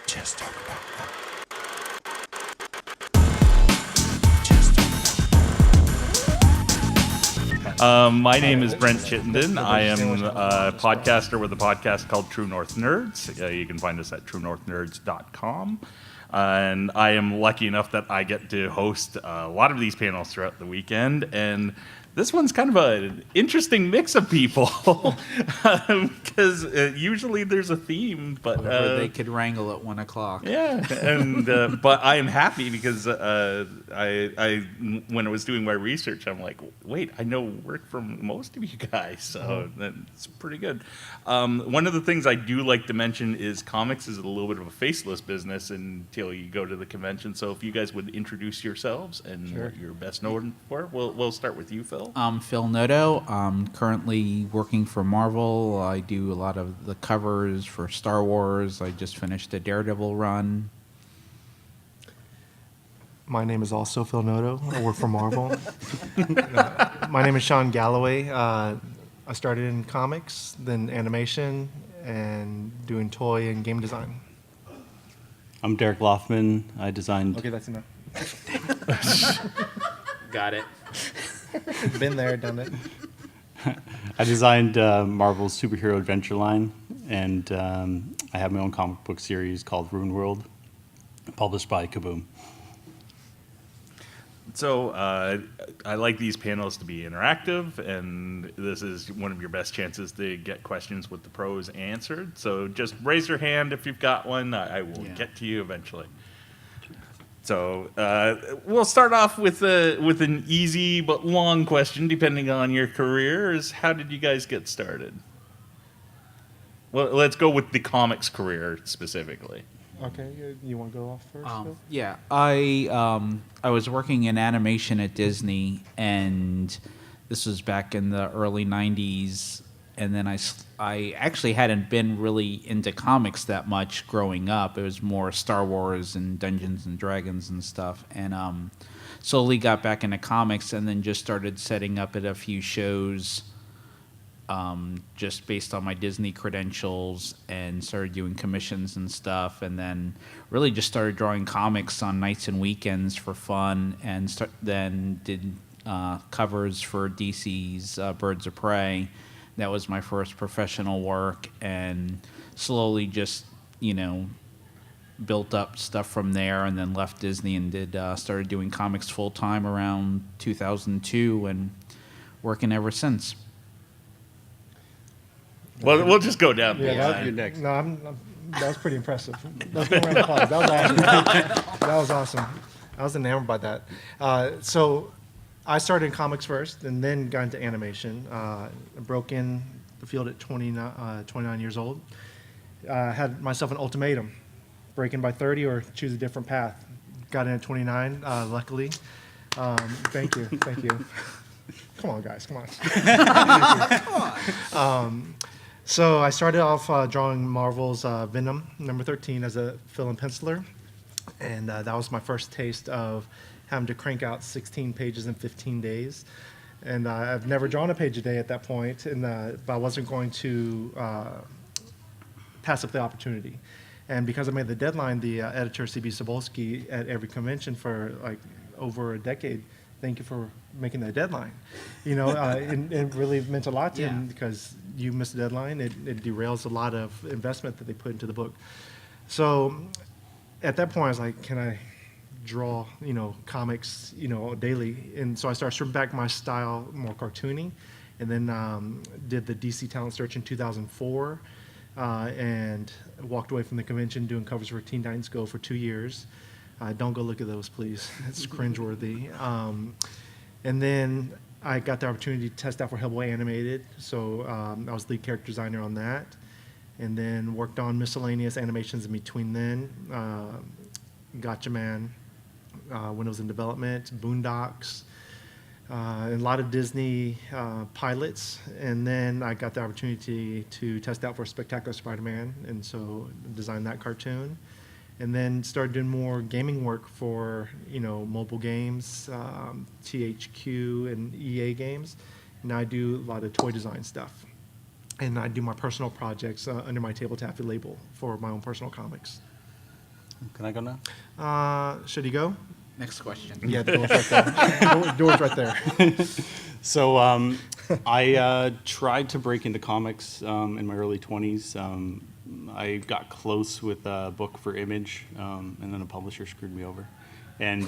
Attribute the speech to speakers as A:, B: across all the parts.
A: Just talk about
B: My name is Brent Chittenden. I am a podcaster with a podcast called True North Nerds. You can find us at truenorthnerds.com. And I am lucky enough that I get to host a lot of these panels throughout the weekend. And this one's kind of an interesting mix of people because usually there's a theme, but
C: they could wrangle at 1 o'clock.
B: Yeah, and but I am happy because I when I was doing my research, I'm like, wait, I know work from most of you guys, so that's pretty good. One of the things I do like to mention is comics is a little bit of a faceless business until you go to the convention. So if you guys would introduce yourselves and what you're best known for, we'll start with you, Phil.
C: I'm Phil Noto. I'm currently working for Marvel. I do a lot of the covers for Star Wars. I just finished a Daredevil run.
D: My name is also Phil Noto. I work for Marvel. My name is Sean Galloway. I started in comics, then animation, and doing toy and game design.
E: I'm Derek Laufman. I designed...
D: Okay, that's enough.
C: Got it.
D: Been there, done it.
E: I designed Marvel's superhero adventure line, and I have my own comic book series called Rune World, published by Kaboom.
B: So I like these panels to be interactive, and this is one of your best chances to get questions with the pros answered. So just raise your hand if you've got one. I will get to you eventually. So we'll start off with an easy but long question, depending on your career. Is how did you guys get started? Well, let's go with the comics career specifically.
D: Okay, you want to go off first? Phil?
C: Yeah, I was working in animation at Disney, and this was back in the early 90s. And then I actually hadn't been really into comics that much growing up. It was more Star Wars and Dungeons and Dragons and stuff. And slowly got back into comics and then just started setting up at a few shows just based on my Disney credentials and started doing commissions and stuff. And then really just started drawing comics on nights and weekends for fun and then did covers for DC's Birds of Prey. That was my first professional work, and slowly just, built up stuff from there, and then left Disney and started doing comics full time around 2002, and working ever since.
B: Well, we'll just go down.
D: Yeah,
A: you next.
D: No, that was pretty impressive. Let's go around the applause. That was awesome. That was awesome. I was enamored by that. So I started in comics first and then got into animation. I broke in the field at 29 years old. Had myself an ultimatum, break in by 30 or choose a different path. Got in at 29, luckily. Thank you. Come on, guys, come on. So I started off drawing Marvel's Venom, number 13, as a fill and penciler. And that was my first taste of having to crank out 16 pages in 15 days. And I've never drawn a page a day at that point, but I wasn't going to pass up the opportunity. And because I made the deadline, the editor, C.B. Cebulski, at every convention for like over a decade, thank you for making that deadline. It really meant a lot to him because you missed the deadline. It derails a lot of investment that they put into the book. So at that point, I was like, can I draw, comics, daily? And so I started stripping back my style, more cartoony, and then did the DC talent search in 2004, and walked away from the convention doing covers for Teen Titans Go for 2 years. Don't go look at those, please. It's cringeworthy. And then I got the opportunity to test out for Hellboy Animated, so I was lead character designer on that, and then worked on miscellaneous animations in between then. Gotcha Man, when it was in development, Boondocks, and a lot of Disney pilots. And then I got the opportunity to test out for Spectacular Spider-Man, and so designed that cartoon. And then started doing more gaming work for, mobile games, THQ and EA games. And I do a lot of toy design stuff. And I do my personal projects under my Table Taffy label for my own personal comics.
E: Can I go now?
D: Should he go?
C: Next question.
D: Yeah, the door's right there. Door's right there.
E: So I tried to break into comics in my early 20s. I got close with a book for Image, and then a publisher screwed me over. And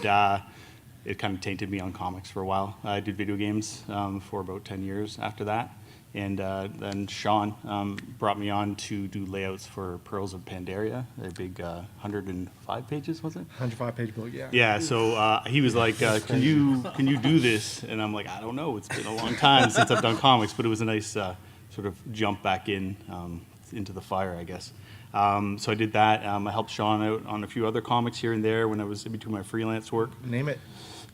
E: it kind of tainted me on comics for a while. I did video games for about 10 years after that. And then Sean brought me on to do layouts for Pearls of Pandaria, a big 105 pages, was it?
D: 105-page book, yeah.
E: Yeah, so he was like, can you do this? And I'm like, I don't know. It's been a long time since I've done comics, but it was a nice sort of jump back into the fire, I guess. So I did that. I helped Sean out on a few other comics here and there when I was in between my freelance work.
D: Name it.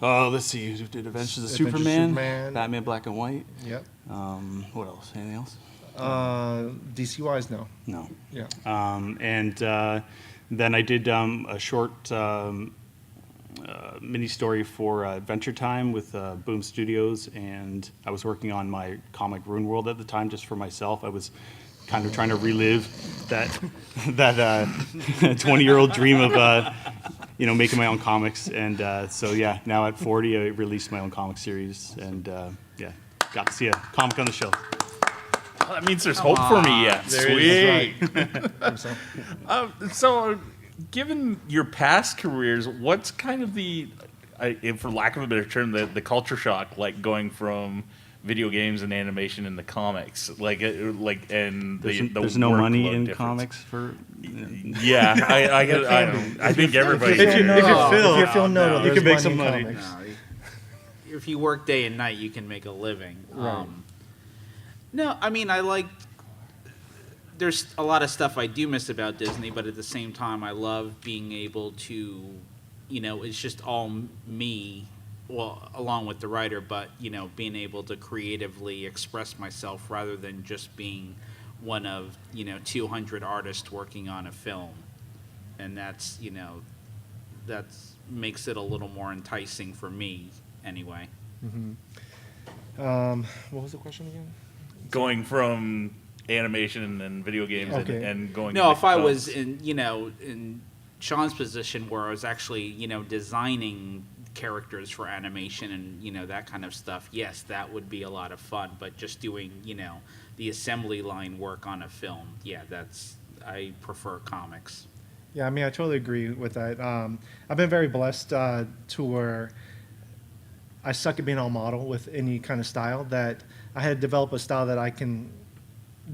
E: Let's see. We did Adventures of Superman, Batman Black and White.
D: Yep.
E: What else? Anything else?
D: DC-wise, no.
E: No.
D: Yeah.
E: And then I did a short mini story for Adventure Time with Boom Studios, and I was working on my comic Rune World at the time just for myself. I was kind of trying to relive that 20-year-old dream of making my own comics. And so yeah, now at 40, I released my own comic series, and got to see a comic on the shelf.
B: Well, that means there's hope for me yet.
D: There
B: Sweet. So, given your past careers, what's kind of for lack of a better term, the culture shock, like going from video games and animation into comics,
E: There's no money in
B: difference.
E: Comics for.
B: Yeah, I think everybody.
D: If you're Phil Noto,
E: you
D: there's
E: can make
D: money
E: some
D: in
E: money.
D: comics.
C: No, if you work day and night, you can make a living.
D: Right.
C: No, I mean, there's a lot of stuff I do miss about Disney, but at the same time, I love being able to, it's just all me, well, along with the writer, but, being able to creatively express myself rather than just being one of, 200 artists working on a film. And that's, that makes it a little more enticing for me anyway.
D: What was the question again?
B: Going from animation and video games
D: Okay.
B: and going.
C: No,
B: into
C: if I
B: films.
C: was in Sean's position where I was actually, designing characters for animation and, that kind of stuff, yes, that would be a lot of fun. But just doing, the assembly line work on a film, yeah, I prefer comics.
D: Yeah, I mean, I totally agree with that. I've been very blessed to where I suck at being on model with any kind of style, that I had to develop a style that I can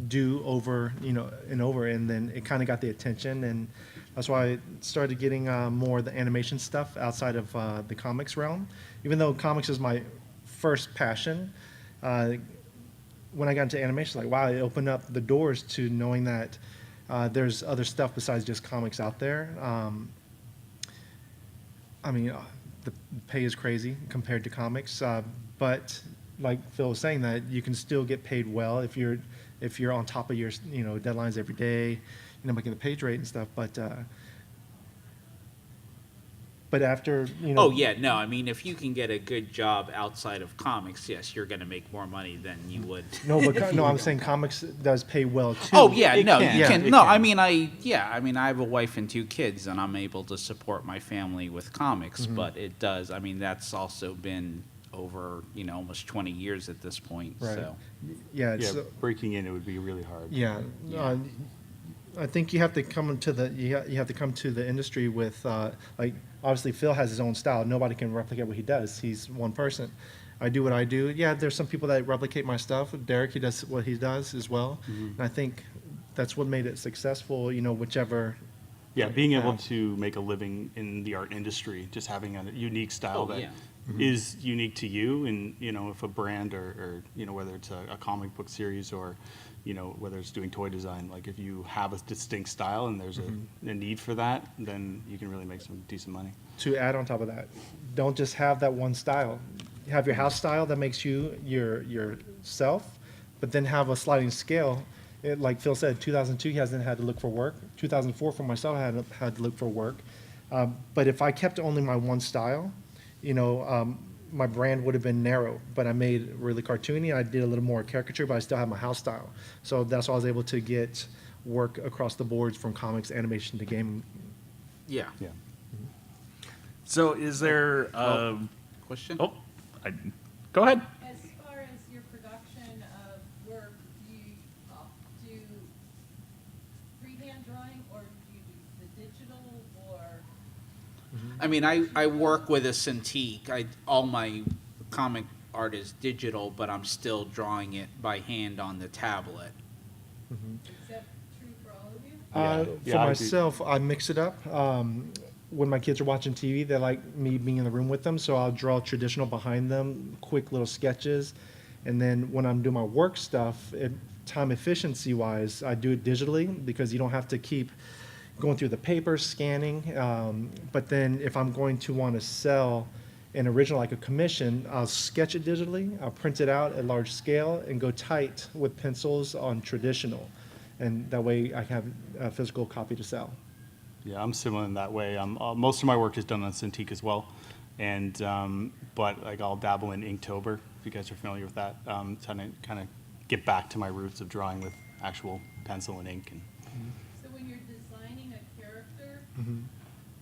D: do over, and over, and then it kind of got the attention, and that's why I started getting more of the animation stuff outside of the comics realm. Even though comics is my first passion, when I got into animation, like, wow, it opened up the doors to knowing that there's other stuff besides just comics out there. I mean, the pay is crazy compared to comics, but like Phil was saying, that you can still get paid well if you're on top of your deadlines every day, making the page rate and stuff. But after
C: Oh yeah, no, I mean, if you can get a good job outside of comics, yes, you're going to make more money than you would.
D: no, I'm saying comics does pay well too.
C: Oh yeah,
E: It
C: no,
E: can.
C: you
E: Yeah,
C: can.
E: it
C: No,
E: can.
C: I mean, I have a wife and 2 kids, and I'm able to support my family with comics. But it does. I mean, that's also been over almost 20 years at this point.
D: Right.
C: So
D: Yeah,
E: Yeah,
D: it's,
E: breaking in it would be really hard.
D: yeah.
C: Yeah.
D: I think you have to come to the industry with like, obviously Phil has his own style. Nobody can replicate what he does. He's one person. I do what I do. Yeah, there's some people that replicate my stuff. Derek, he does what he does as well. And I think that's what made it successful. whichever.
E: Yeah, being able
D: path.
E: to make a living in the art industry, just having a unique style
C: Oh,
E: that
C: yeah.
E: is unique to you, and if a brand or whether it's a comic book series or whether it's doing toy design, like if you have a distinct style and there's a need for that, then you can really make some decent money.
D: To add on top of that, don't just have that one style. Have your house style that makes you yourself, but then have a sliding scale. Like Phil said, 2002 he hasn't had to look for work. 2004 for myself I had to look for work. But if I kept only my one style, my brand would have been narrow. But I made it really cartoony. I did a little more caricature, but I still have my house style. So that's why I was able to get work across the boards from comics, animation to gaming.
C: Yeah.
E: Yeah.
B: So is there?
C: Question?
B: Oh, go ahead.
A: As far as your production of work, do you do freehand drawing or do you do the digital or?
C: I mean, I work with a Cintiq. All my comic art is digital, but I'm still drawing it by hand on the tablet.
A: Is that true for all of you?
E: Yeah,
D: For
E: I do.
D: myself, I mix it up. When my kids are watching TV, they like me being in the room with them, so I'll draw traditional behind them, quick little sketches. And then when I'm doing my work stuff, time efficiency wise, I do it digitally because you don't have to keep going through the paper, scanning. But then if I'm going to want to sell an original, like a commission, I'll sketch it digitally, I'll print it out at large scale, and go tight with pencils on traditional. And that way I have a physical copy to sell.
E: Yeah, I'm similar in that way. Most of my work is done on Cintiq as well, and but like I'll dabble in Inktober if you guys are familiar with that. Trying to kind of get back to my roots of drawing with actual pencil and ink. And
A: So when you're designing a character,
D: Mm-hmm.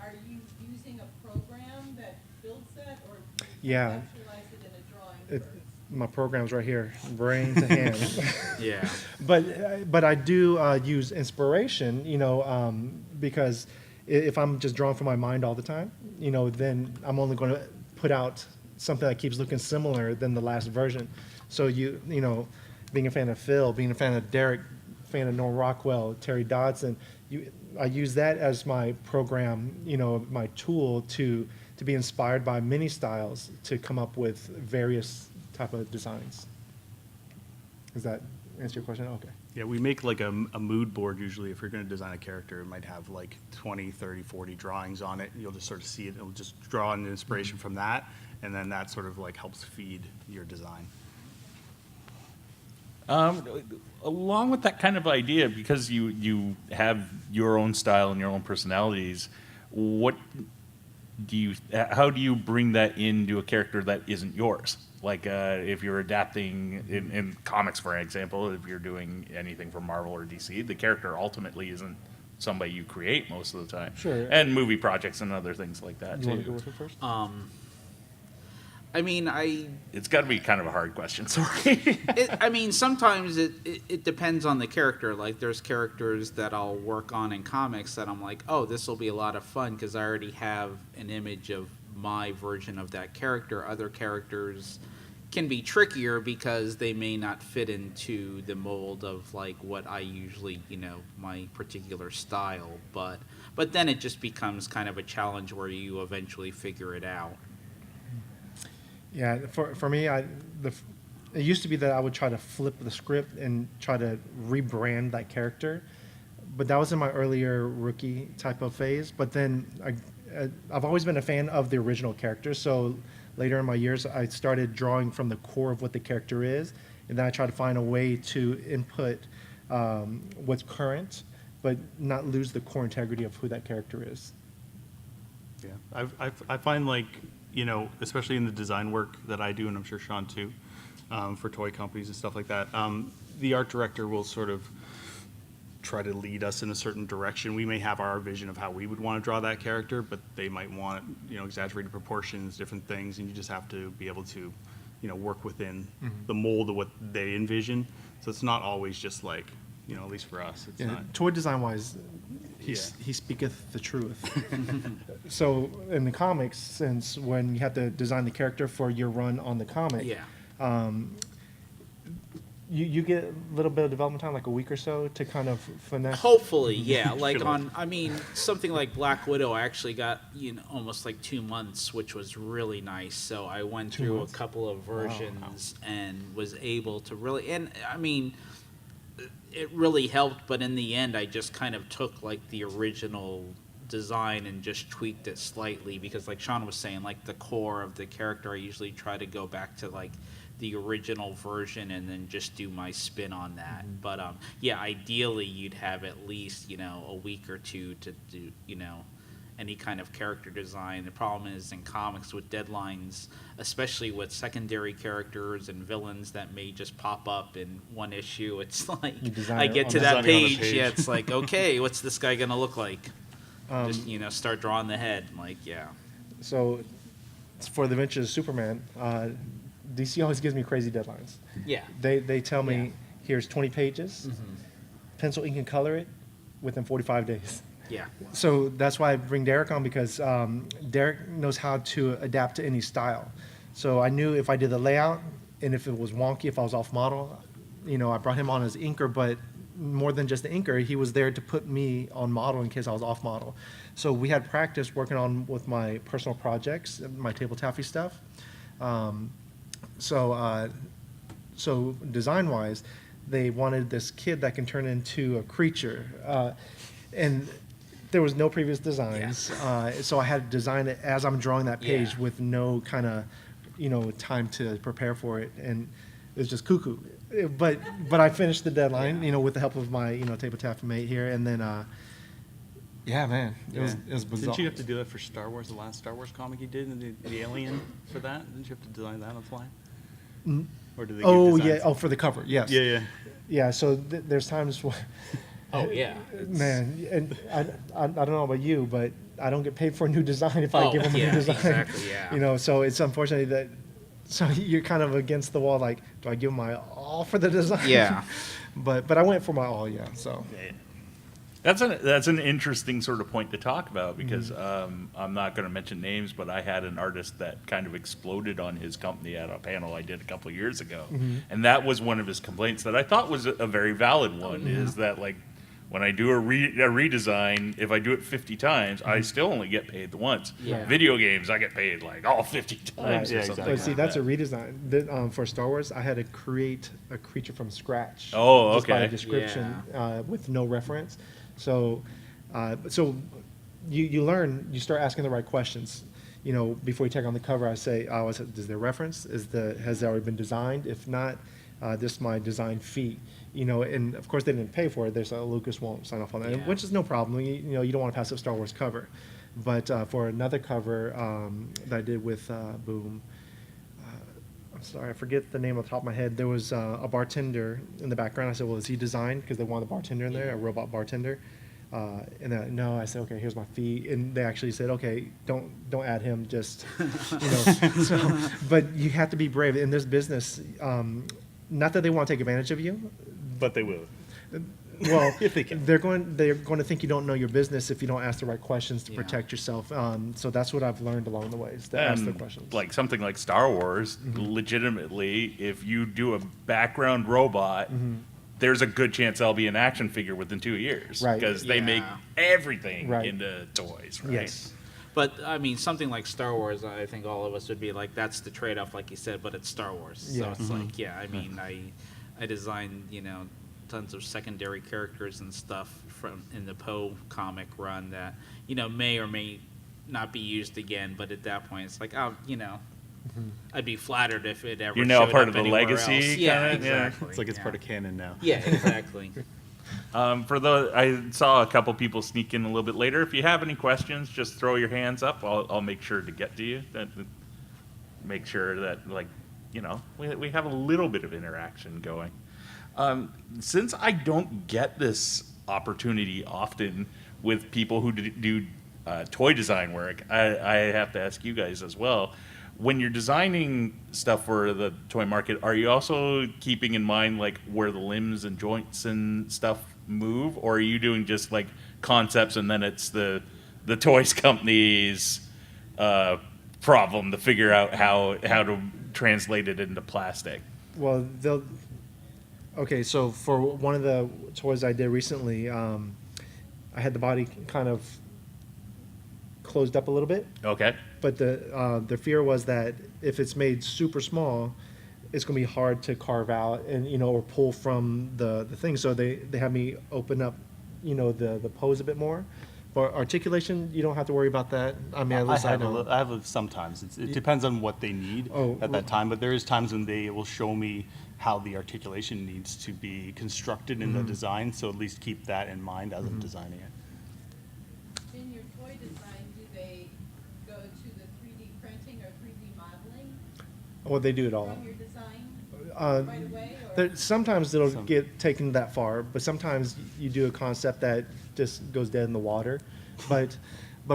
A: are you using a program that builds that or do you
D: Yeah.
A: conceptualize it in a drawing first?
D: My program's right here, brain to hand.
C: Yeah.
D: But I do use inspiration, because if I'm just drawing from my mind all the time, then I'm only going to put out something that keeps looking similar than the last version. So being a fan of Phil, being a fan of Derek, fan of Norm Rockwell, Terry Dodson, I use that as my program, my tool to be inspired by many styles to come up with various type of designs. Does that answer your question? Okay.
E: yeah, we make like a mood board usually. If you're going to design a character, it might have like 20, 30, 40 drawings on it. You'll just sort of see it. It'll just draw an inspiration from that, and then that sort of like helps feed your design.
B: Along with that kind of idea, because you have your own style and your own personalities, how do you bring that into a character that isn't yours? Like if you're adapting in comics, for example, if you're doing anything from Marvel or DC, the character ultimately isn't somebody you create most of the time.
D: Sure.
B: And movie projects and other things like that
D: You want to
B: too.
D: go with it first?
C: I mean,
B: It's got to be kind of a hard question. Sorry.
C: sometimes it depends on the character. Like, there's characters that I'll work on in comics that I'm like, oh, this will be a lot of fun because I already have an image of my version of that character. Other characters can be trickier because they may not fit into the mold of like what I usually, my particular style. But then it just becomes kind of a challenge where you eventually figure it out.
D: Yeah, for me, it used to be that I would try to flip the script and try to rebrand that character, but that was in my earlier rookie type of phase. But then I've always been a fan of the original character, so later in my years, I started drawing from the core of what the character is, and then I try to find a way to input what's current, but not lose the core integrity of who that character is.
E: Yeah, I find like, especially in the design work that I do, and I'm sure Sean too, for toy companies and stuff like that, the art director will sort of try to lead us in a certain direction. We may have our vision of how we would want to draw that character, but they might want, exaggerated proportions, different things, and you just have to be able to, work within the mold of what they envision. So it's not always just like, at least for us, it's
D: Yeah,
E: not.
D: toy design wise, he speaketh the truth. So in the comics, since when you have to design the character for your run on the comic,
C: Yeah.
D: you get a little bit of development time, like a week or so, to kind of finesse.
C: Hopefully, yeah. Like
E: Sure.
C: something like Black Widow, I actually got, almost like 2 months, which was really nice. So I went
D: 2
C: through
D: months?
C: a couple of versions and was able to really, and I mean, it really helped, but in the end, I just kind of took like the original design and just tweaked it slightly because like Sean was saying, like the core of the character, I usually try to go back to like the original version and then just do my spin on that. But yeah, ideally you'd have at least, a week or two to do, any kind of character design. The problem is in comics with deadlines, especially with secondary characters and villains that may just pop up in one issue, it's like
D: You design
C: I
D: it
C: get
D: on
C: to
D: the-
C: that
E: Designing on the
C: page,
E: page.
C: yeah, it's like, okay, what's this guy gonna look like? Just start drawing the head. Like, yeah.
D: So for the Adventures of Superman, DC always gives me crazy deadlines.
C: Yeah.
D: They tell me,
C: Yeah.
D: here's 20 pages, pencil, ink, and color it within 45 days.
C: Yeah.
D: So that's why I bring Derek on, because Derek knows how to adapt to any style. So I knew if I did the layout and if it was wonky, if I was off model, I brought him on as inker, but more than just the inker, he was there to put me on model in case I was off model. So we had practice working on with my personal projects, my table taffy stuff. So design-wise, they wanted this kid that can turn into a creature, and there was no previous designs. So I had to design it as I'm drawing that page with no kind of, time to prepare for it, and it was just cuckoo. But I finished the deadline, with the help of my table taffy mate here, and then man, it was bizarre.
E: Didn't you have to do that for Star Wars, the last Star Wars comic you did, and the Alien for that? Didn't you have to design that on the fly? Or did they give designs?
D: For the cover, yes. Yeah. So there's times where.
C: Oh yeah.
D: Man, and I don't know about you, but I don't get paid for a new design if I give them a new design.
C: Exactly, yeah.
D: So it's unfortunately that. So you're kind of against the wall. Like, do I give my all for the design?
C: Yeah.
D: but I went for my all. Yeah. So.
B: Yeah. That's an interesting sort of point to talk about, because I'm not going to mention names, but I had an artist that kind of exploded on his company at a panel I did a couple of years ago, and that was one of his complaints that I thought was a very valid one. Is that, like, when I do a redesign, if I do it 50 times, I still only get paid the once.
C: Yeah.
B: Video games, I get paid like all 50 times.
D: Right.
B: Or
E: Yeah,
B: something
E: exactly.
B: like
D: See,
B: that.
D: that's a redesign. For Star Wars, I had to create a creature from scratch.
B: Oh,
D: just by
B: okay.
D: a description with no reference. So you learn, you start asking the right questions. Before you take on the cover, I say, is there reference? Has it already been designed? If not, this is my design fee. And of course they didn't pay for it. There's Lucas won't sign off on that, which is no problem. You don't want to pass up Star Wars cover. But for another cover that I did with Boom, I'm sorry, I forget the name off the top of my head. There was a bartender in the background. I said, well, is he designed? Because they wanted a bartender in there, a robot bartender. And no, I said, okay, here's my fee. And they actually said, okay, don't add him, just, but you have to be brave in this business. Not that they want to take advantage of you.
E: But they will.
D: Well,
E: If they can.
D: they're going to think you don't know your business if you don't ask the right questions to protect yourself. So that's what I've learned along the way, is to ask the questions.
B: Like something like Star Wars, legitimately, if you do a background robot, there's a good chance that'll be an action figure within 2 years.
D: Right.
B: Because they make everything into toys, right?
D: Yes.
C: But I mean, something like Star Wars, I think all of us would be like, that's the trade-off, like you said. But it's Star Wars, so
D: Yeah.
C: it's like, I mean, I designed tons of secondary characters and stuff from in the Poe comic run that may or may not be used again. But at that point, it's like, I'd be flattered if it ever.
B: You're now
C: showed
B: part
C: up
B: of the
C: anywhere
B: legacy,
C: else. Yeah,
B: kinda? Yeah.
C: exactly.
E: It's like it's part of canon now.
C: Yeah, exactly.
B: I saw a couple people sneak in a little bit later. If you have any questions, just throw your hands up. I'll make sure to get to you. Make sure that, we have a little bit of interaction going. Since I don't get this opportunity often with people who do toy design work, I have to ask you guys as well. When you're designing stuff for the toy market, are you also keeping in mind like where the limbs and joints and stuff move, or are you doing just like concepts and then it's the toys company's problem to figure out how to translate it into plastic?
D: Well, okay, so for one of the toys I did recently, I had the body kind of closed up a little bit.
B: Okay.
D: But the fear was that if it's made super small, it's going to be hard to carve out and or pull from the thing. So they have me open up, the pose a bit more. For articulation, you don't have to worry about that. I mean, at least I know.
E: I have sometimes. It depends on what they need at that time. But there is times when they will show me how the articulation needs to be constructed in the design. So at least keep that in mind as I'm designing it.
A: In your toy design, do they go to the 3D printing or 3D modeling
D: Well, they do it all.
A: from your design right away? Or?
D: Sometimes it'll get taken that far, but sometimes you do a concept that just goes dead in the water. But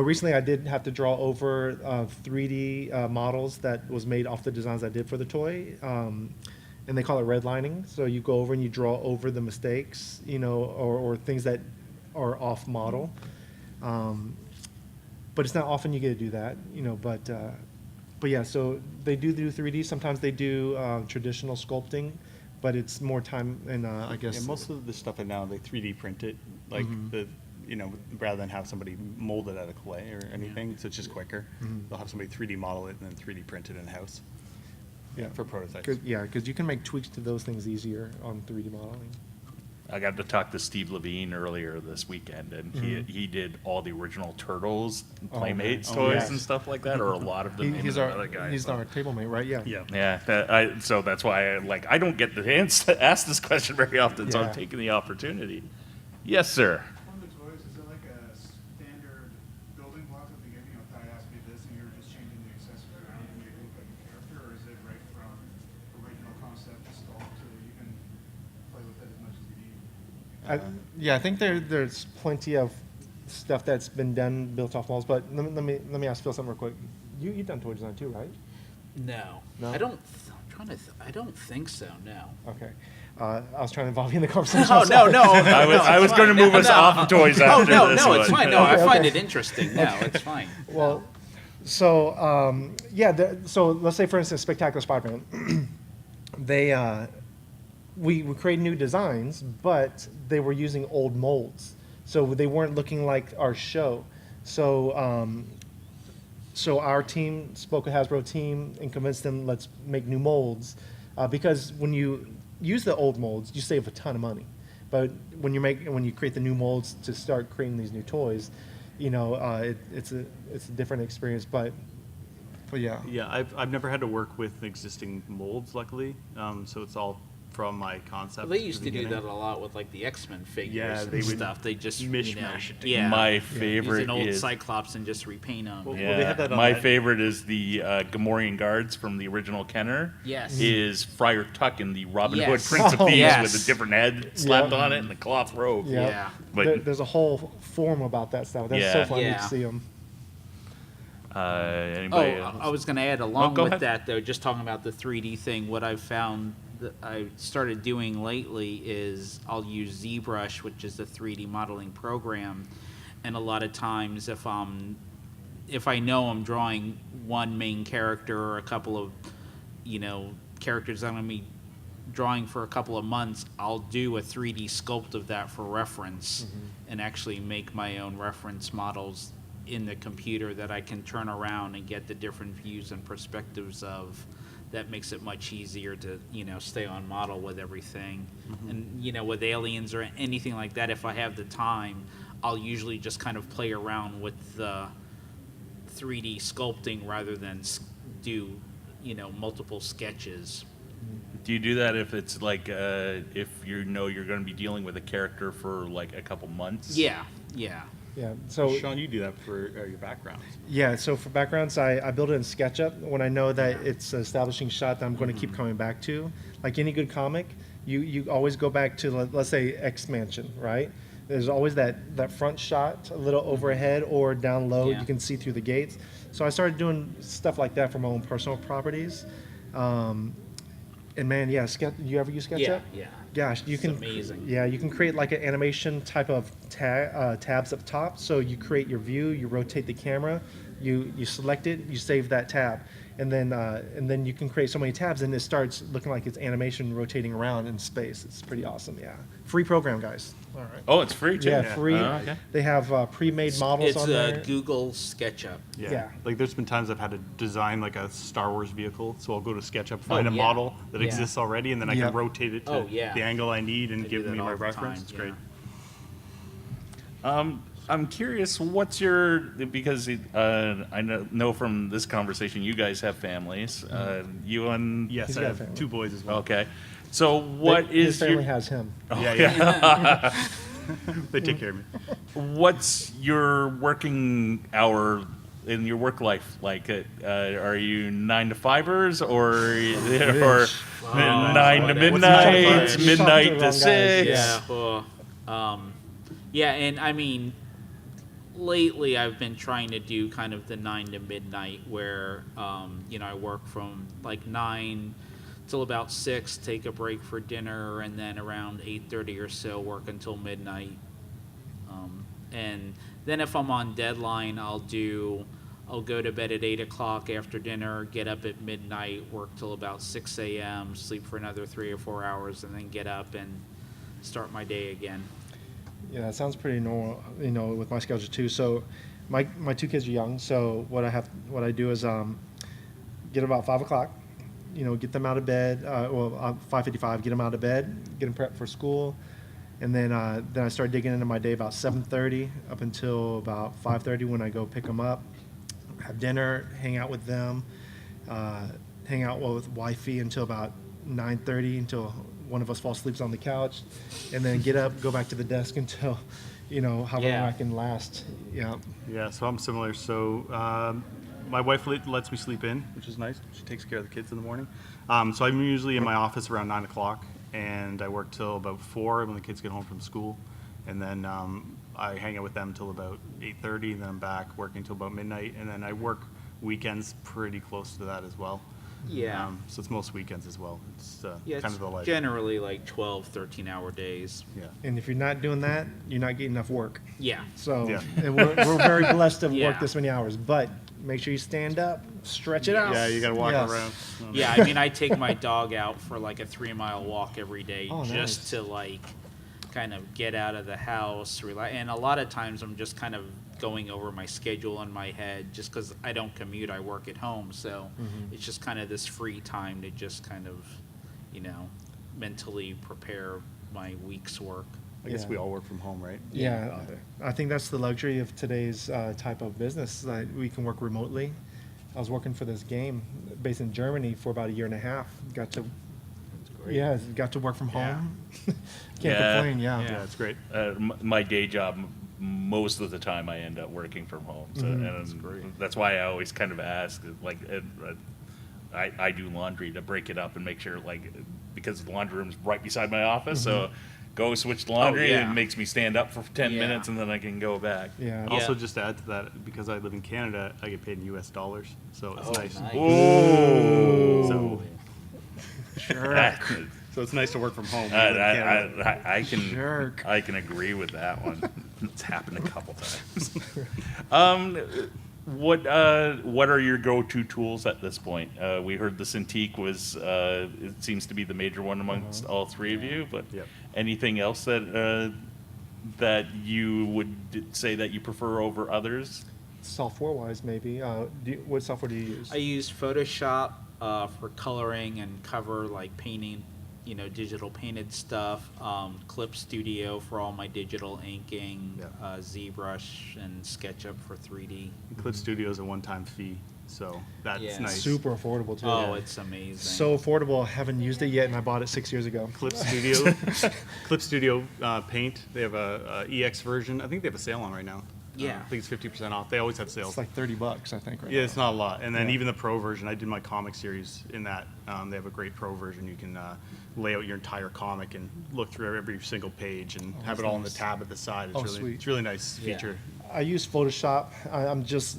D: recently I did have to draw over 3D models that was made off the designs I did for the toy. And they call it redlining. So you go over and you draw over the mistakes, or things that are off model. But it's not often you get to do that, but yeah, so they do 3D. Sometimes they do traditional sculpting, but it's more time and I guess.
E: Yeah, most of the stuff now they 3D print it, like rather than have somebody mold it out of clay or anything. So it's just quicker. They'll have somebody 3D model it and then 3D print it in house.
D: Yeah,
E: for prototypes.
D: Because you can make tweaks to those things easier on 3D modeling.
B: I got to talk to Steve Levine earlier this weekend, and he did all the original Turtles, Playmates toys and stuff like that, or a lot of them.
D: He's our table mate, right? Yeah.
B: Yeah. So that's why I don't get the chance to ask this question very often, so I'm taking the opportunity. Yes, sir.
F: On the toys, is it like a standard building block at the beginning? Ty asked me this, and you're just changing the accessory around to make it look like a character, or is it right from original concept to sculpt so that you can play with it as much as you need?
D: I think there's plenty of stuff that's been done built off walls. But let me ask Phil something real quick. You've done toy design too, right?
C: No.
D: No?
C: I don't. I don't think so. No.
D: Okay. I was trying to involve you in the conversation.
C: Oh no.
B: I was going to move us off of toys after this.
C: No, it's fine. No, I
D: Okay,
C: find
D: okay.
C: it interesting. No, it's fine.
D: Well, so so let's say for instance, Spectacular Spider-Man. We created new designs, but they were using old molds, so they weren't looking like our show. So so our team spoke with Hasbro team and convinced them, let's make new molds, because when you use the old molds, you save a ton of money. But when you create the new molds to start creating these new toys, it's a different experience. But yeah.
E: Yeah, I've never had to work with existing molds, luckily. So it's all from my concept.
C: Well, they used
E: at
C: to
E: the
C: do
E: beginning.
C: that a lot with like the X-Men figures
E: Yeah,
C: and
E: they would
C: stuff. They just
E: mishmash it
C: Yeah.
B: My
C: Use
B: favorite
C: an old
B: is
C: Cyclops and just repaint them.
E: Well,
B: yeah.
E: they had that on
B: My
E: that-
B: favorite is the Gamorrean guards from the original Kenner.
C: Yes.
B: Is Friar Tuck in the Robin Hood
C: Yes.
B: Prince of
D: Oh,
B: Thieves
C: yes.
B: with a different head slapped
D: Yeah.
B: on it and the cloth robe.
D: Yeah.
C: Yeah.
B: But
D: There's a whole forum about that stuff. That's
B: Yeah.
D: so funny
C: Yeah.
D: to see them.
B: anybody else?
C: I was going to add along
B: go
C: with
B: ahead.
C: that though, just talking about the 3D thing. What I've found that I started doing lately is I'll use ZBrush, which is a 3D modeling program, and a lot of times if I know I'm drawing one main character or a couple of characters I'm going to be drawing for a couple of months, I'll do a 3D sculpt of that for reference and actually make my own reference models in the computer that I can turn around and get the different views and perspectives of. That makes it much easier to, stay on model with everything. And, with aliens or anything like that, if I have the time, I'll usually just kind of play around with the 3D sculpting rather than do, multiple sketches.
B: Do you do that if it's like if you're going to be dealing with a character for like a couple months?
C: Yeah.
D: Yeah. So
E: Sean, you do that for your backgrounds.
D: yeah. So for backgrounds, I build it in SketchUp when I know that it's an establishing shot that I'm going to keep coming back to. Like any good comic, you always go back to let's say X Mansion, right? There's always that front shot, a little overhead or down low.
C: Yeah.
D: You can see through the gates. So I started doing stuff like that for my own personal properties. And man, yeah, you ever use SketchUp?
C: Yeah.
D: Gosh, you
C: It's
D: can.
C: amazing.
D: Yeah, you can create like an animation type of tabs up top. So you create your view, you rotate the camera, you select it, you save that tab, and then you can create so many tabs, and it starts looking like it's animation rotating around in space. It's pretty awesome. Yeah, free program, guys. All right.
B: Oh, it's free too.
D: Yeah, free.
B: Okay.
D: They have pre-made models
C: It's
D: on there.
C: Google SketchUp.
D: Yeah.
E: Like there's been times I've had to design like a Star Wars vehicle, so I'll go to SketchUp, find a
C: yeah.
E: model that
C: Yeah.
E: exists already, and then I
D: Yeah.
E: can rotate it to
C: Oh, yeah.
E: the angle I need and
C: I
E: give
C: do
E: me
C: that
E: my
C: all the
E: reference.
C: time,
E: It's great.
B: I'm curious, what's your, because I know from this conversation you guys have families. You and
E: Yes,
D: He's
E: I
D: got a
E: have
D: family.
E: 2 boys as well.
B: okay. So what
D: His
B: is
D: family
B: your
D: has him.
E: Yeah. They take care of me.
B: what's your working hour in your work life like? Are you 9 to 5ers or 9 to
C: whatever.
B: midnight,
C: What's
D: your
B: midnight
D: time?
B: to 6?
C: Yeah. And I mean, lately I've been trying to do kind of the 9 to midnight where, I work from like 9 till about 6, take a break for dinner, and then around 8:30 or so work until midnight. And then if I'm on deadline, I'll go to bed at 8 o'clock after dinner, get up at midnight, work till about 6 a.m., sleep for another 3 or 4 hours, and then get up and start my day again.
D: Yeah, that sounds pretty normal, with my schedule too. So my 2 kids are young, so what I do is get about 5 o'clock, get them out of bed, 5:55, get them out of bed, get them prepped for school, and then I start digging into my day about 7:30 up until about 5:30 when I go pick them up, have dinner, hang out with them, hang out with wifey until about 9:30 until one of us falls asleep on the couch, and then get up, go back to the desk until, however long I can last. Yeah.
E: Yeah, so I'm similar. So my wife lets me sleep in, which is nice. She takes care of the kids in the morning. So I'm usually in my office around 9 o'clock, and I work till about 4 when the kids get home from school. And then I hang out with them till about 8:30, and then I'm back working till about midnight. And then I work weekends pretty close to that as well.
C: Yeah.
E: So it's most weekends as well. It's
C: Yeah,
E: kind of the life.
C: generally like 12, 13-hour days.
E: Yeah.
D: And if you're not doing that, you're not getting enough work.
C: Yeah.
D: So
E: Yeah.
D: and we're very blessed to
C: Yeah.
D: work this many hours, but make sure you stand up, stretch it out.
E: Yeah, you got to walk
D: Yes.
E: around.
C: Yeah, I mean, I take my dog out for like a 3-mile walk every day
D: Oh,
C: just
D: nice.
C: to like kind of get out of the house, relax. And a lot of times I'm just kind of going over my schedule in my head just because I don't commute, I work at home. So it's just kind of this free time to just kind of, mentally prepare my week's work.
E: I guess
D: Yeah.
E: we all work from home, right?
D: Yeah, I think that's the luxury of today's type of business, that we can work remotely. I was working for this game based in Germany for about a year and a half. Got to work from
E: Yeah.
D: home. Can't
B: Yeah.
D: complain.
E: Yeah, it's great.
B: My day job, most of the time, I end up working from home. So, and that's why I always kind of ask, like, I do laundry to break it up and make sure, like, because the laundry room's right beside my office, so go switch the laundry,
C: yeah.
B: it makes me stand up for 10
C: Yeah.
B: minutes, and then I can go back.
D: Yeah.
E: Also,
C: Yeah.
E: just to add to that, because I live in Canada, I get paid in U.S. dollars, so it's
C: Oh,
E: nice.
C: nice.
B: Oh,
E: So,
B: sure.
E: so it's nice to work from home. when you live in Canada.
B: I can agree with that one. It's happened a couple times. What are your go-to tools at this point? We heard the Cintiq was it seems to be the major one amongst all three of you, but
E: Yep.
B: anything else that you would say that you prefer over others?
D: Software-wise, maybe. What software do you use?
C: I use Photoshop for coloring and cover, like painting, digital painted stuff. Clip Studio for all my digital inking.
E: Yeah.
C: ZBrush and SketchUp for 3D.
E: Clip Studio is a one-time fee, so that's
C: Yeah.
E: nice.
D: Super affordable too.
C: Oh, it's amazing.
D: So affordable. Haven't used it yet, and I bought it 6 years ago.
E: Clip Studio, Clip Studio Paint. They have a EX version. I think they have a sale on right now.
C: Yeah.
E: I think it's 50% off. They always have sales.
D: It's like $30, I think. Right
E: Yeah,
D: now.
E: it's not a lot. And then
D: Yeah.
E: even the pro version, I did my comic series in that. They have a great pro version. You can lay out your entire comic and look through every single page and have
D: that's
E: it all in the
D: nice.
E: tab at the side. It's
D: Oh,
E: really,
D: sweet.
E: it's really nice
C: Yeah.
E: feature.
D: I use Photoshop. I'm just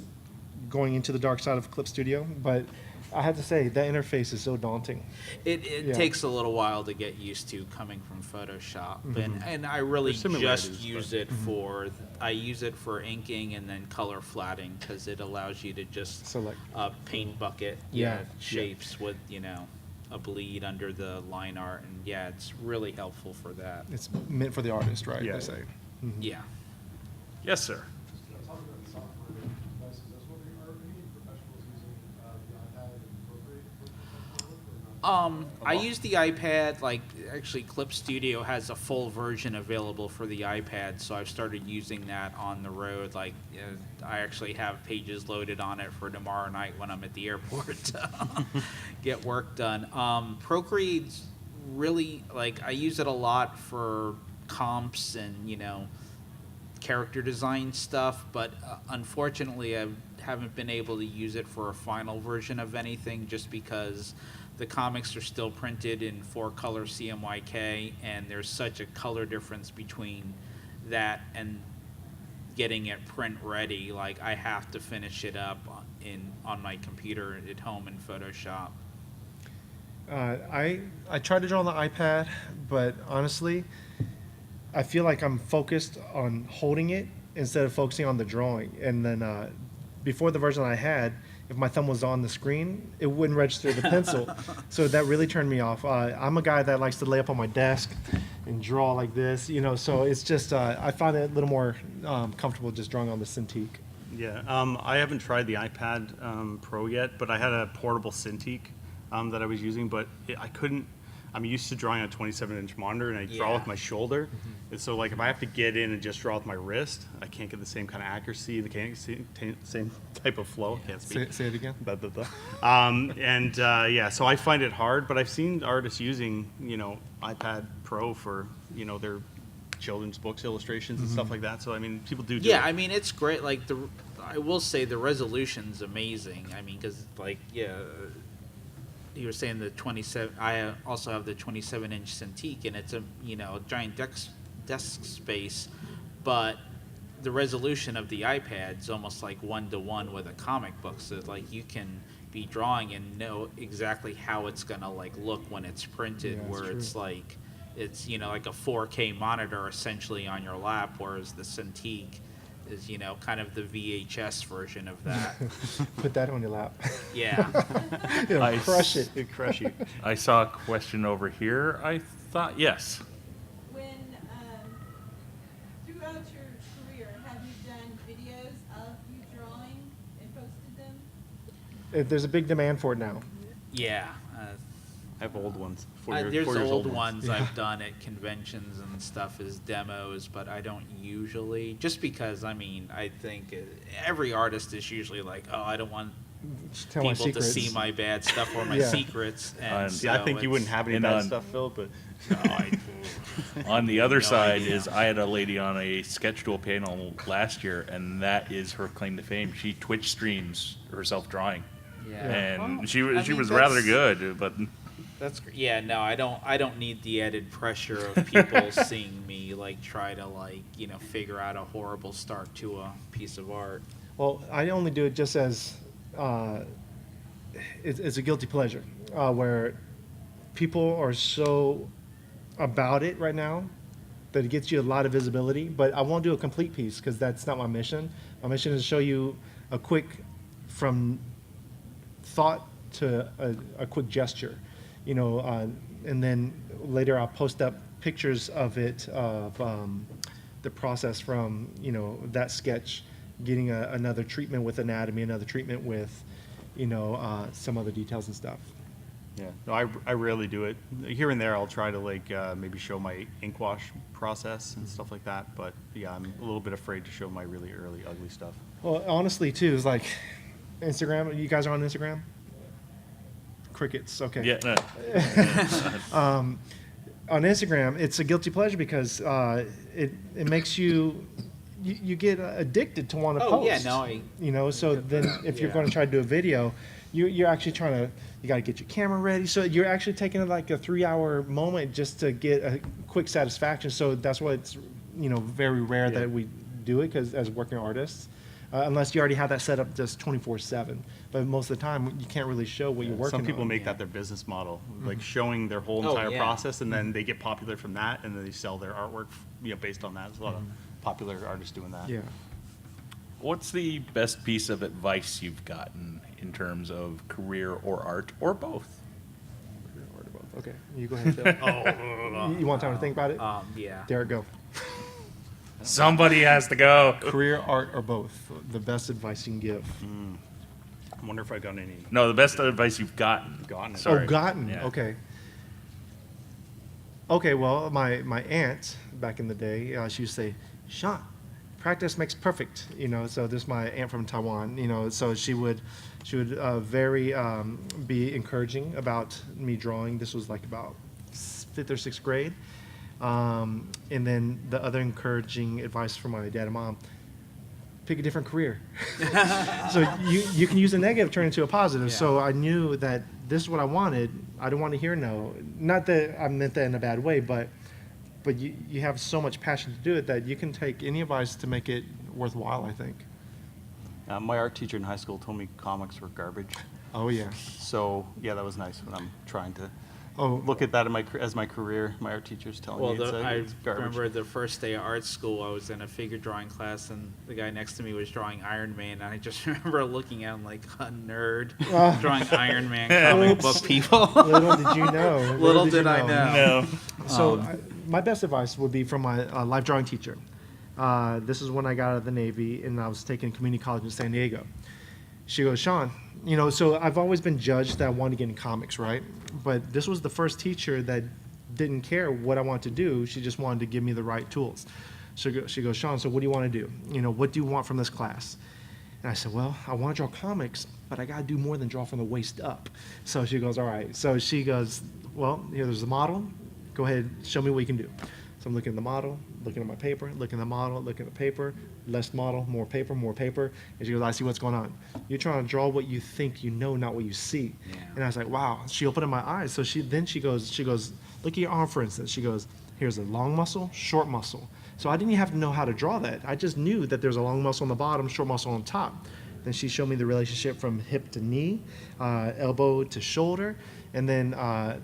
D: going into the dark side of Clip Studio, but I have to say that interface is so daunting.
C: It
D: Yeah.
C: takes a little while to get used to coming from Photoshop, and I really
E: There's similarities,
C: just use
E: but-
C: it for I use it for inking and then color flatting because it allows you to just
D: Select.
C: paint bucket
D: Yeah.
C: shapes with a bleed under the line art, and yeah, it's really helpful for that.
D: It's meant for the artist, right?
E: Yeah.
D: They say.
C: Yeah.
B: Yes, sir.
F: Talking about the software devices, I was wondering, are any professionals using the iPad and Procreate for professional work or not?
C: I use the iPad. Like, actually, Clip Studio has a full version available for the iPad, so I've started using that on the road. Like, I actually have pages loaded on it for tomorrow night when I'm at the airport to get work done. Procreate's really, like, I use it a lot for comps and, character design stuff, but unfortunately I haven't been able to use it for a final version of anything just because the comics are still printed in 4-color CMYK, and there's such a color difference between that and getting it print ready. Like I have to finish it up on my computer at home in Photoshop.
D: I try to draw on the iPad, but honestly, I feel like I'm focused on holding it instead of focusing on the drawing. And then before the version I had, if my thumb was on the screen, it wouldn't register the pencil. So that really turned me off. I'm a guy that likes to lay up on my desk and draw like this, you know, so it's just, I find it a little more comfortable just drawing on the Cintiq.
E: Yeah, I haven't tried the iPad Pro yet, but I had a portable Cintiq that I was using, but I couldn't. I'm used to drawing on a 27-inch monitor, and I draw with my shoulder. And so, like, if I have to get in and just draw with my wrist, I can't get the same kind of accuracy, the same type of flow. Can't speak.
D: Say it again.
E: Blah, blah, blah. Yeah, so I find it hard, but I've seen artists using, you know, iPad Pro for, you know, their children's books, illustrations, and stuff like that. So, I mean, people do
C: Yeah,
E: it.
C: I mean, it's great. Like, I will say the resolution's amazing. I mean, because, like, yeah, you were saying the 27, I also have the 27-inch Cintiq, and it's a, you know, giant desk space, but the resolution of the iPad's almost like 1-to-1 with a comic book, so like you can be drawing and know exactly how it's gonna like look when it's printed,
D: Yeah,
C: where
D: that's
C: it's
D: true.
C: like, it's, you know, like a 4K monitor essentially on your lap, whereas the Cintiq is, you know, kind of the VHS version of that.
D: Put that on your lap.
C: Yeah.
D: It'll
B: I
D: crush it.
E: It'd crush you.
B: I saw a question over here. I thought, yes.
A: When, throughout your career, have you done videos of you drawing and posted them?
D: There's a big demand for it now.
C: Yeah.
E: I have old ones.
C: There's
E: 4 years
C: old
E: ones.
C: ones I've done at conventions and stuff as demos, but I don't usually, just because, I mean, I think every artist is usually like, oh, I don't want
D: Just tell my
C: people to
D: secrets.
C: see my bad stuff or my
D: Yeah.
C: secrets. And
E: See, I
C: so
E: think you wouldn't have any
B: and
E: bad
B: on-
E: stuff, Phil, but
C: No,
B: On the other
C: No
B: side
C: idea.
B: is I had a lady on a sketch duel panel last year, and that is her claim to fame. She Twitch streams herself drawing,
C: yeah.
B: and
C: Well,
B: she
C: I
B: was
C: mean,
B: rather
C: that's-
B: good. But
C: That's great. Yeah, no, I don't need the added pressure of people seeing me like try to like, you know, figure out a horrible start to a piece of art.
D: Well, I only do it just as it's a guilty pleasure, where people are so about it right now that it gets you a lot of visibility. But I won't do a complete piece because that's not my mission. My mission is to show you a quick, from thought to a quick gesture, you know, and then later I'll post up pictures of it, of the process from, you know, that sketch, getting another treatment with anatomy, another treatment with, you know, some other details and stuff.
E: yeah, no, I rarely do it. Here and there, I'll try to like maybe show my ink wash process and stuff like that. But yeah, I'm a little bit afraid to show my really early ugly stuff.
D: Well, honestly, too, is like Instagram. You guys are on Instagram? Crickets. Okay.
B: yeah, no.
D: On Instagram, it's a guilty pleasure because it makes you get addicted to want to
C: Oh,
D: post.
C: yeah, no, I-
D: you know. So then, if you're
C: Yeah.
D: going to try to do a video, you're actually trying to, you got to get your camera ready. So you're actually taking like a 3-hour moment just to get a quick satisfaction. So that's why it's, you know, very rare
E: Yeah.
D: that we do it, because as working artists, unless you already have that set up just 24/7. But most of the time, you can't really show what you're working on.
E: Some people make that their business model, like showing their whole
C: Oh,
E: entire
C: yeah.
E: process, and then they get popular from that, and then they sell their artwork, you know, based on that. There's a lot of popular artists doing that.
D: Yeah.
B: What's the best piece of advice you've gotten in terms of career or art or both?
D: Okay, you go ahead, Phil. You want time to think about it?
C: Yeah.
D: Derek, go.
B: Somebody has to go.
D: Career, art, or both? The best advice you can give.
E: I wonder if I've got any
B: No, the best advice you've gotten.
E: gotten.
B: Sorry.
D: Oh, gotten.
B: Yeah.
D: Okay. Okay, well, my aunt back in the day, she used to say, "Sean, practice makes perfect." You know, so this is my aunt from Taiwan. You know, so she would very be encouraging about me drawing. This was like about 5th or 6th grade. And then the other encouraging advice from my dad and mom: pick a different career. So you can use a negative, turn it into a positive.
C: Yeah.
D: So I knew that this is what I wanted. I didn't want to hear no. Not that I meant that in a bad way, but you have so much passion to do it that you can take any advice to make it worthwhile, I think.
E: My art teacher in high school told me comics were garbage.
D: Oh yeah.
E: So yeah, that was nice when I'm trying to
D: Oh,
E: look at that as my career. My art teacher's telling
C: Well,
E: me
C: I
E: it's garbage.
C: remember the first day of art school, I was in a figure drawing class, and the guy next to me was drawing Iron Man, and I just remember looking at him like a nerd, drawing Iron Man comic book people.
D: little did you know.
C: Little
D: you
C: did I know.
B: No.
D: So my best advice would be from my life drawing teacher. This is when I got out of the Navy and I was taking community college in San Diego. She goes, Sean, so I've always been judged that I wanted to get in comics, right? But this was the first teacher that didn't care what I wanted to do. She just wanted to give me the right tools. She goes, Sean, so what do you want to do? What do you want from this class? And I said, well, I want to draw comics, but I got to do more than draw from the waist up. So she goes, all right. So she goes, well, there's the model. Go ahead, show me what you can do. So I'm looking at the model, looking at my paper, looking at the model, looking at the paper, less model, more paper, more paper. And she goes, I see what's going on. You're trying to draw what you think you know, not what you see.
C: Yeah.
D: And I was like, wow. She opened up my eyes. So she goes, look at your arm, for instance. She goes, here's a long muscle, short muscle. So I didn't even have to know how to draw that. I just knew that there's a long muscle on the bottom, short muscle on top. Then she showed me the relationship from hip to knee, elbow to shoulder, and then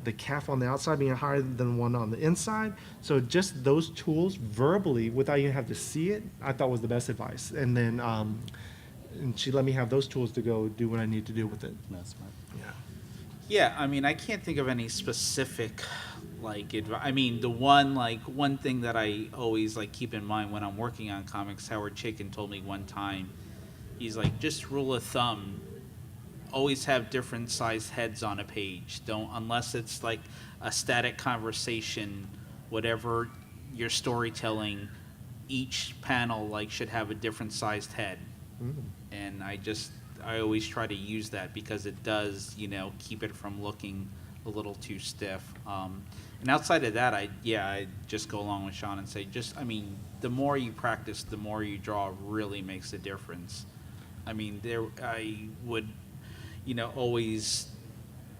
D: the calf on the outside being higher than one on the inside. So just those tools verbally, without you having to see it, I thought was the best advice. And then and she let me have those tools to go do what I need to do with it.
E: That's smart.
C: Yeah, I mean, I can't think of any specific, the one thing that I always, keep in mind when I'm working on comics, Howard Chaykin told me one time, he's like, just rule of thumb, always have different sized heads on a page. Don't, unless it's like a static conversation, whatever your storytelling, each panel, should have a different sized head. And I always try to use that because it does, keep it from looking a little too stiff. And outside of that, I just go along with Sean and say, the more you practice, the more you draw really makes a difference. I would, always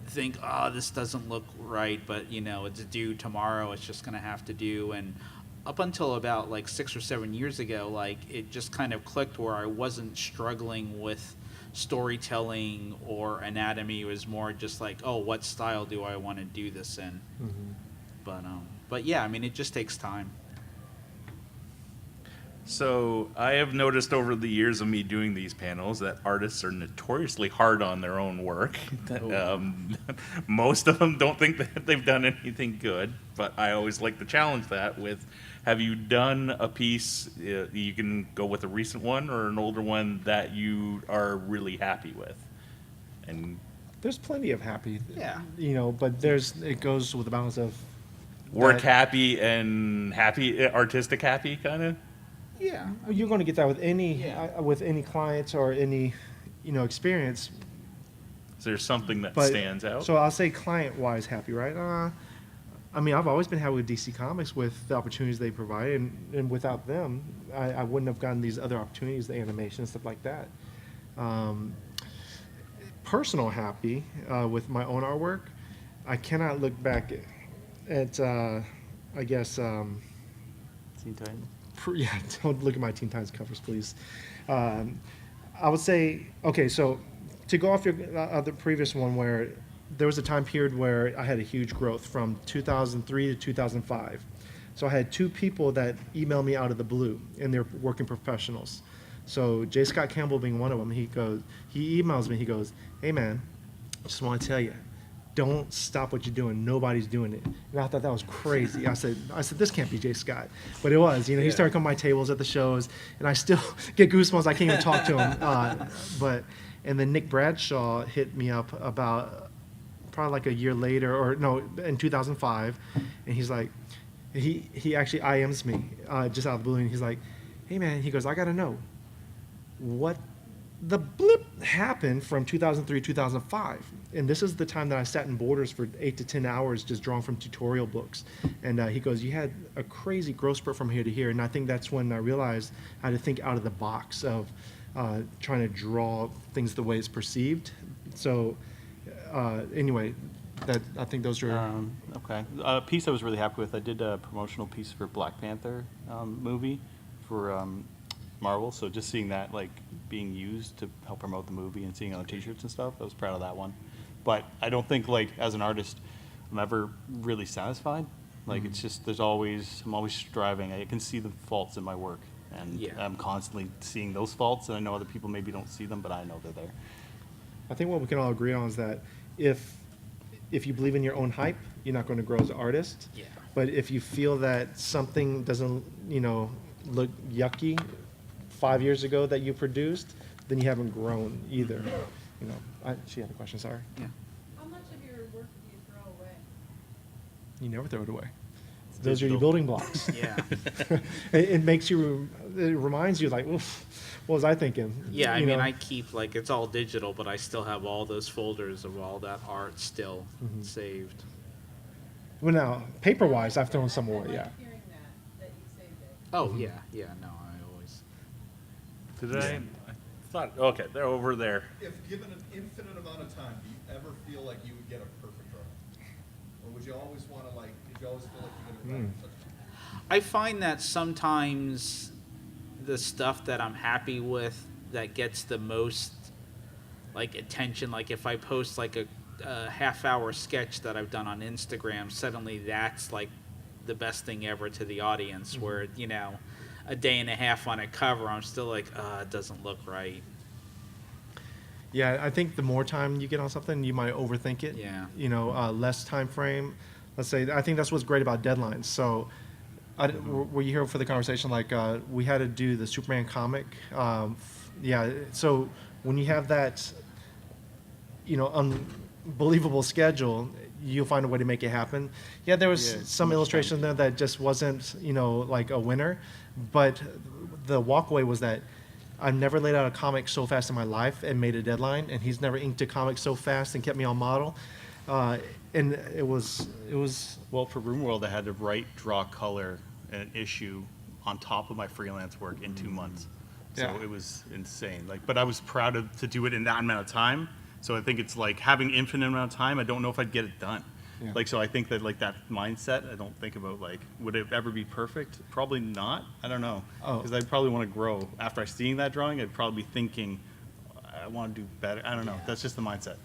C: think, this doesn't look right, but, it's due tomorrow, it's just going to have to do. And up until about 6 or 7 years ago, it just kind of clicked where I wasn't struggling with storytelling or anatomy. It was more just what style do I want to do this in? But yeah, it just takes time.
B: So I have noticed over the years of me doing these panels that artists are notoriously hard on their own work. Most of them don't think that they've done anything good, but I always like to challenge that with, have you done a piece, you can go with a recent one or an older one that you are really happy with? And
D: There's plenty of happy,
C: Yeah.
D: But it goes with the balance of
B: work
D: that-
B: happy and happy, artistic happy, kind of?
C: Yeah.
D: You're going to get that with
C: Yeah.
D: any clients or any, experience.
B: Is there something that
D: But
B: stands out?
D: So I'll say client-wise happy, right? I've always been happy with DC Comics with the opportunities they provide, and without them, I wouldn't have gotten these other opportunities, the animation and stuff like that. Personal happy with my own artwork. I cannot look back at I guess.
E: Teen Titans.
D: Yeah, don't look at my Teen Titans covers, please. I would say, okay, so to go off your the previous one, where there was a time period where I had a huge growth from 2003 to 2005. So I had two people that emailed me out of the blue, and they're working professionals. So J. Scott Campbell being one of them, he emails me, he goes, hey man, I just want to tell you, don't stop what you're doing. Nobody's doing it. And I thought that was crazy. I said, this can't be J. Scott. But it was. He started coming to my tables at the shows, and I still get goosebumps. I can't even talk to him. And then Nick Bradshaw hit me up about probably a year later, or no, in 2005, and he's like, he actually IMs me just out of the blue, and he's like, hey man, he goes, I got to know what the blip happened from 2003 to 2005. And this is the time that I sat in Borders for 8 to 10 hours just drawing from tutorial books. And he goes, you had a crazy growth spurt from here to here. And I think that's when I realized I had to think out of the box of trying to draw things the way it's perceived. So anyway, I think those are...
E: Okay. A piece I was really happy with, I did a promotional piece for Black Panther movie for Marvel, so just seeing that like being used to help promote the movie and seeing it on T-shirts and stuff, I was proud of that one. But I don't think like as an artist, I'm ever really satisfied. Like it's just I'm always striving. I can see the faults in my work, and
C: Yeah.
E: I'm constantly seeing those faults. And I know other people maybe don't see them, but I know they're there.
D: I think what we can all agree on is that if you believe in your own hype, you're not going to grow as an artist.
C: Yeah.
D: But if you feel that something doesn't, look yucky 5 years ago that you produced, then you haven't grown either. She had a question. Sorry.
C: Yeah.
A: How much of your work do you throw away?
D: You never throw it away. Those are
E: digital.
D: your building blocks.
C: Yeah.
D: It makes you. It reminds you, like, oof, what was I thinking?
C: Yeah, I
D: You
C: mean,
D: know?
C: I keep, like, it's all digital, but I still have all those folders of all that art still saved.
D: Well, now paper-wise, I've thrown some
A: I
D: away.
A: like
D: Yeah.
A: hearing that you saved it.
C: Oh, yeah, no, I always.
B: Did I thought, okay, they're over there.
G: If given an infinite amount of time, do you ever feel like you would get a perfect drawing? Or would you always want to, did you always feel like you could have such
C: I find that sometimes the stuff that I'm happy with that gets the most like attention, like if I post like a half-hour sketch that I've done on Instagram, suddenly that's like the best thing ever to the audience. Where a day and a half on a cover, I'm still like, it doesn't look right.
D: Yeah, I think the more time you get on something, you might overthink it.
C: Yeah.
D: Less time frame. Let's say, I think that's what's great about deadlines. So, were you here for the conversation? Like, we had to do the Superman comic. So when you have that, unbelievable schedule, you'll find a way to make it happen. Yeah, there was
E: Yeah,
D: some
E: much
D: illustration
E: time.
D: there that just wasn't, like a winner. But the walkaway was that I've never laid out a comic so fast in my life and made a deadline, and he's never inked a comic so fast and kept me on model. And it was
E: Well, for RoomWorld, I had to write, draw, color an issue on top of my freelance work in 2 months. So
D: Yeah.
E: it was insane. But I was proud to do it in that amount of time. So I think it's like having infinite amount of time. I don't know if I'd get it done.
D: Yeah.
E: So I think that that mindset, I don't think about would it ever be perfect? Probably not. I don't know.
D: Oh.
E: Because I'd probably want to grow. After I seeing that drawing, I'd probably be thinking, I want to do better. I don't know. That's just the mindset.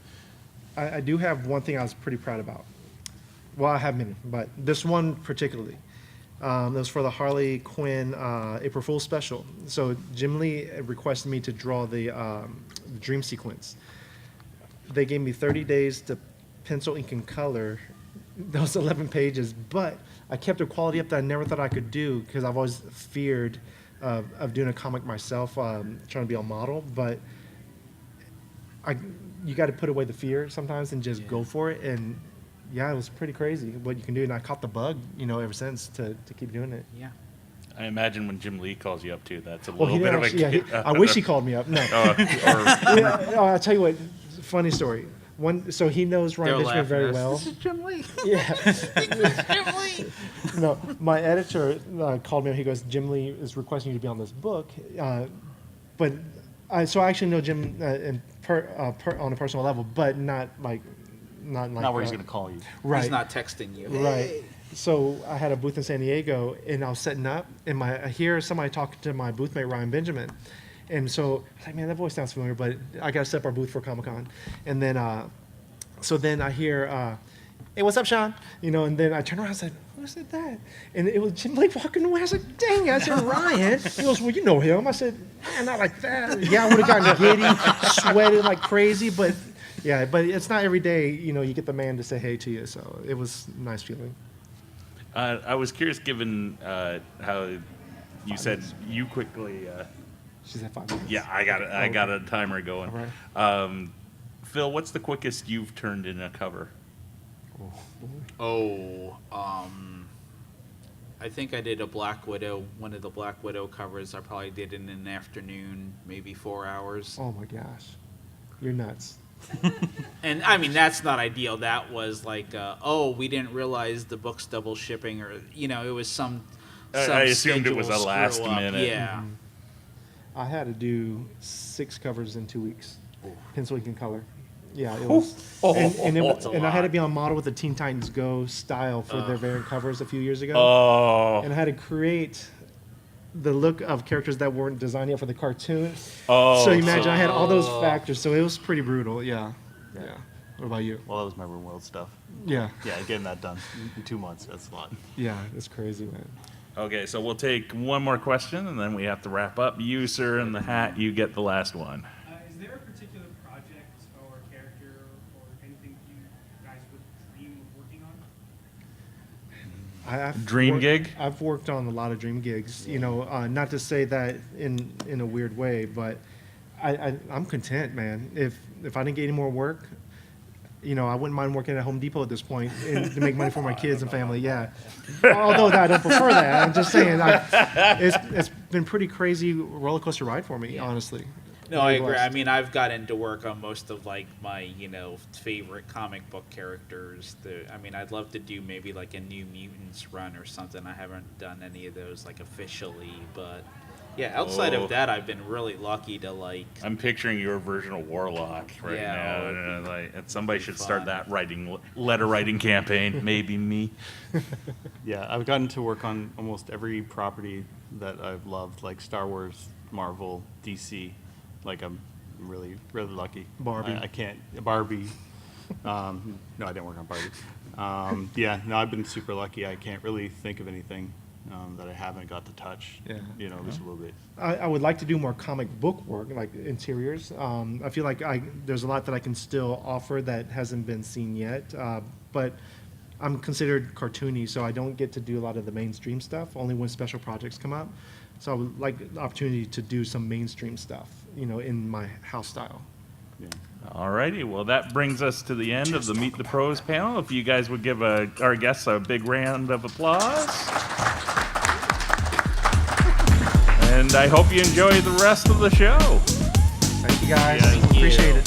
D: I do have one thing I was pretty proud about. Well, I have many, but this one particularly. That was for the Harley Quinn April Fool's special. So Jim Lee requested me to draw the dream sequence. They gave me 30 days to pencil, ink, and color those 11 pages, but I kept a quality up that I never thought I could do because I've always feared of doing a comic myself, trying to be a model, but you got to put away the fear sometimes and just go for it. And yeah, it was pretty crazy what you can do. And I caught the bug, ever since to keep doing it.
C: Yeah.
B: I imagine when Jim Lee calls you up too, that's a
D: Well,
B: little
D: he
B: bit
D: didn't
B: of a.
D: actually, I wish he called me up. No. I'll tell you what, funny story. So he knows Ryan
C: They're
D: Ditchman very
C: laughing at
D: well.
C: us. This is Jim Lee.
D: Yeah. No, my editor called me up. He goes, Jim Lee is requesting you to be on this book. But I actually know Jim on a personal level, but not like. Not
E: where he's going to call you.
D: Right.
C: He's not texting you.
D: Right. So I had a booth in San Diego, and I was setting up, and I hear somebody talking to my booth mate, Ryan Benjamin. And so I was like, man, that voice sounds familiar, but I got to set up our booth for Comic-Con. And then, so then I hear, hey, what's up, Sean? And then I turned around and said, who said that? And it was Jim Blake walking away. I was like, dang it. I said, Ryan. He goes, well, you know him. I said, man, not like that. Yeah, I would have gotten giddy, sweated like crazy, but yeah, but it's not every day, you get the man to say hey to you. So it was a nice feeling.
B: I was curious, given how you said you quickly.
D: She's at 5 minutes.
B: Yeah, I got a timer going.
D: All right.
B: Phil, what's the quickest you've turned in a cover?
C: I think I did a Black Widow, one of the Black Widow covers. I probably did it in an afternoon, maybe 4 hours.
D: Oh my gosh. You're nuts.
C: And I mean, that's not ideal. That was like, we didn't realize the book's double shipping, or it was some
B: I assumed it was a
C: schedule
B: last
C: screw up.
B: minute.
C: Yeah.
D: I had to do 6 covers in 2 weeks. Pencil, ink, and color. Yeah, it was. And I had to be on model with the Teen Titans Go style for their variant covers a few years ago.
B: Oh.
D: And I had to create the look of characters that weren't designed yet for the cartoon.
B: Oh,
D: So imagine I had all those factors, so it was pretty brutal. Yeah. What about you?
E: Well, that was my Room World stuff.
D: Yeah.
E: Yeah, getting that done in 2 months, that's a lot.
D: Yeah, it's crazy, man.
B: Okay, so we'll take one more question, and then we have to wrap up. You, sir, in the hat, you get the last one.
H: Is there a particular project or character or anything you guys would dream of working on?
D: I've
B: Dream
D: worked-
B: gig?
D: I've worked on a lot of dream gigs. You know, not to say that in a weird way, but I'm content, man. If I didn't get any more work, you know, I wouldn't mind working at Home Depot at this point and to make money for my kids and family. Yeah. Although I don't prefer that, I'm just saying it's been pretty crazy roller coaster ride for me, honestly.
C: No, I
D: Very
C: agree.
D: blessed.
C: I mean, I've gotten to work on most of like my, favorite comic book characters. I mean, I'd love to do maybe like a New Mutants run or something. I haven't done any of those like officially, but yeah, outside
B: Oh.
C: of that, I've been really lucky to like.
B: I'm picturing your version of Warlock right
C: Yeah,
B: now.
C: oh, it'd
B: And, and somebody should start
C: fun.
B: that letter writing campaign. Maybe me.
E: Yeah, I've gotten to work on almost every property that I've loved, like Star Wars, Marvel, DC. Like I'm really lucky.
D: Barbie.
E: I can't Barbie. No, I didn't work on Barbie. Yeah, no, I've been super lucky. I can't really think of anything that I haven't got to touch.
D: Yeah.
E: You know, just a little bit.
D: I would like to do more comic book work, like interiors. I feel like there's a lot that I can still offer that hasn't been seen yet. But I'm considered cartoony, so I don't get to do a lot of the mainstream stuff, only when special projects come up. So I would like the opportunity to do some mainstream stuff, in my house style.
E: Yeah.
B: Alrighty, well that brings us to the end of the Meet the Pros panel. If you guys would give our guests a big round of applause. And I hope you enjoy the rest of the show.
D: Thank you guys.
B: Thank you.
D: Appreciate it.